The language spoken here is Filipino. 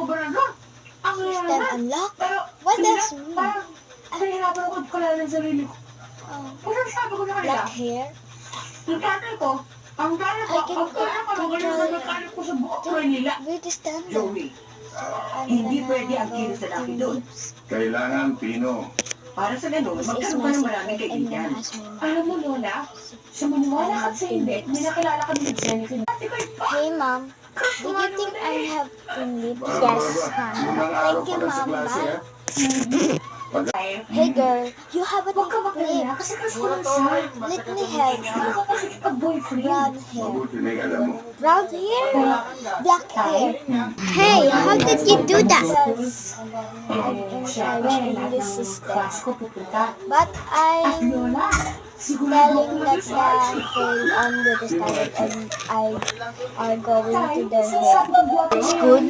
gobernador. Ang System unlock? Pero, What hindi does na, mean? parang, nahihirapan ako kalala ng sarili ko. Pero sabi ko na kanila, Black hair? yung tatay ko, ang tatay ko, I can ang kaya ko, magaling na mechanic ko sa buong Maynila. Beauty standard. Joey, hindi pwede ang kilos na laki doon. Kailangan Pino. Para sa ganun, This is magkaroon my ka ng secret maraming and kaibigan. Mom has my Alam mo, Lola, sa maniwala ka sa hindi, may nakilala kami ng Jennifer. Ate ko yung Hey Mom, do you think I have twin lips? Yes, honey. Unang araw Thank you, pa lang sa Mom. klase, Bye. ha? Hey girl, you have a Huwag ka twin magalala lip. kasi crush ko lang siya. Let me help Hindi you. ko kasi boyfriend. Brown hair. Mabuti na yung alam mo. Brown hair? Black hair. Hey, how did you do that? Siya, lahat ng class ko pupunta. But At I'm Lola, siguro telling ako that mag-research. I failed on the standard and I are going to Tayo, their sa hair. sabi ng buwan ko, It's good.